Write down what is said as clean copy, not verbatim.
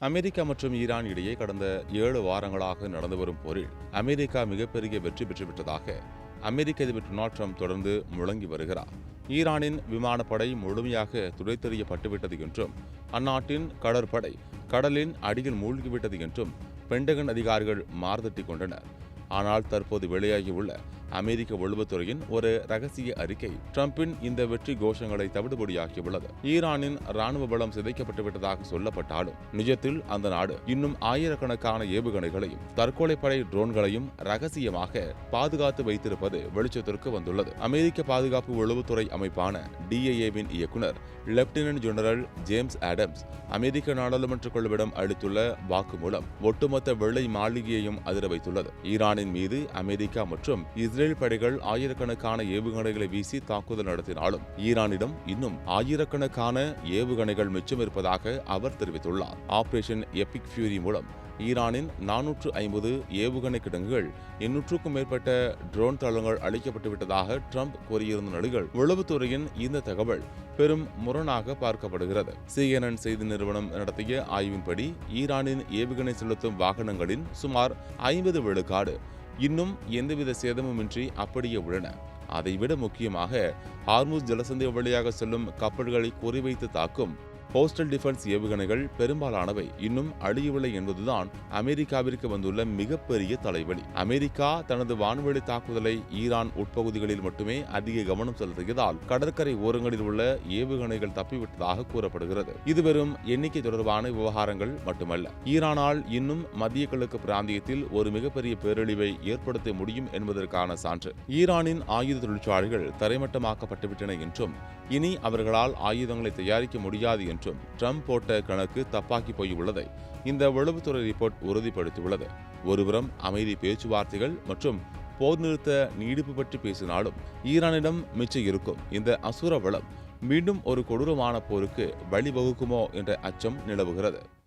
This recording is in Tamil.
அமெரிக்கா மற்றும் ஈரான் இடையே கடந்த 7 வாரங்களாக நடந்து வரும் போரில் அமெரிக்கா மிகப்பெரிய வெற்றி பெற்றுவிட்டதாக அமெரிக்க அதிபர் டொனால்ட் ட்ரம்ப் தொடர்ந்து முழங்கி வருகிறார். ஈரானின் விமானப்படை முழுமையாக துடைத்தெறியப்பட்டுவிட்டது என்றும், அந்நாட்டின் கடற்படை கடலின் அடியில் மூழ்கிவிட்டது என்றும் பென்டகன் அதிகாரிகள் மார்தட்டிக் கொண்டனர். ஆனால் தற்போது வெளியாகியுள்ள அமெரிக்க உளவுத்துறையின் ஒரு ரகசிய அறிக்கை ட்ரம்பின் இந்த வெற்றி கோஷங்களை தவிடுபொடியாக்கியுள்ளது. ஈரானின் ராணுவ பலம் சிதைக்கப்பட்டுவிட்டதாக சொல்லப்பட்டாலும் நிஜத்தில் அந்த நாடு இன்னும் ஆயிரக்கணக்கான ஏவுகணைகளையும் தற்கொலைப்படை ட்ரோன்களையும் ரகசியமாக பாதுகாத்து வைத்திருப்பது வெளிச்சத்திற்கு வந்துள்ளது. அமெரிக்க பாதுகாப்பு உளவுத்துறை அமைப்பான DIA-வின் இயக்குநர் லெப்டினன்ட் ஜெனரல் ஜேம்ஸ் ஆடம்ஸ் அமெரிக்க நாடாளுமன்ற குழுவிடம் அளித்துள்ள வாக்குமூலம் ஒட்டுமொத்த வெள்ளை மாளிகையையும் அதிர வைத்துள்ளது. ஈரானின் மீது அமெரிக்கா மற்றும் இஸ்ரேல் படைகள் ஆயிரக்கணக்கான ஏவுகணைகளை வீசி தாக்குதல் நடத்தினாலும் ஈரானிடம் இன்னும் ஆயிரக்கணக்கான ஏவுகணைகள் மிச்சம் இருப்பதாக அவர் தெரிவித்துள்ளார். ஆபரேஷன் எபிக் ஃபியூரி மூலம் ஈரானின் 450 ஏவுகணை கிடங்குகள், 800க்கும் மேற்பட்ட ட்ரோன் தளங்கள் அளிக்கப்பட்டுவிட்டதாக ட்ரம்ப் கூறியிருந்த நிலையில் உளவுத்துறையின் இந்த தகவல் பெரும் முரணாக பார்க்கப்படுகிறது. CNN செய்தி நிறுவனம் நடத்திய ஆய்வின்படி ஈரானின் ஏவுகணை செலுத்தும் வாகனங்களின் சுமார் 50 விழுக்காடு இன்னும் எந்தவித சேதமுமின்றி அப்படியே உள்ளன. அதைவிட முக்கியமாக ஹார்முஸ் ஜலசந்தி வழியாக செல்லும் கப்பல்களை குறிவைத்து தாக்கும் கோஸ்டல் டிஃபென்ஸ் ஏவுகணைகள் பெரும்பாலானவை இன்னும் அழியவில்லை என்பதுதான் அமெரிக்காவிற்கு வந்துள்ள மிகப்பெரிய தலைவலி. அமெரிக்கா தனது வான்வெளி தாக்குதலை ஈரான் உட்பகுதிகளில் மட்டுமே அதிக கவனம் செலுத்தியதால் கடற்கரை ஓரங்களில் உள்ள ஏவுகணைகள் தப்பிவிட்டதாக கூறப்படுகிறது. இது வெறும் எண்ணிக்கை தொடர்பான விவகாரங்கள் மட்டுமல்ல, ஈரானால் இன்னும் மத்திய கிழக்கு பிராந்தியத்தில் ஒரு மிகப்பெரிய பேரழிவை ஏற்படுத்த முடியும் என்பதற்கான சான்று. ஈரானின் ஆயுத தொழிற்சாலைகள் தரைமட்டமாக்கப்பட்டுவிட்டன என்றும், இனி அவர்களால் ஆயுதங்களை தயாரிக்க முடியாது என்றும் ட்ரம்ப் போட்ட கணக்கு தப்பாக்கி போயுள்ளதை இந்த உளவுத்துறை ரிப்போர்ட் உறுதிப்படுத்தியுள்ளது. ஒருபுறம் அமைதி பேச்சுவார்த்தைகள் மற்றும் போர் நிறுத்த நீடிப்பு பற்றி பேசினாலும் ஈரானிடம் மிச்சம் இருக்கும் இந்த அசுர வளம் மீண்டும் ஒரு கொடூரமான போருக்கு வழிவகுக்குமோ என்ற அச்சம் நிலவுகிறது.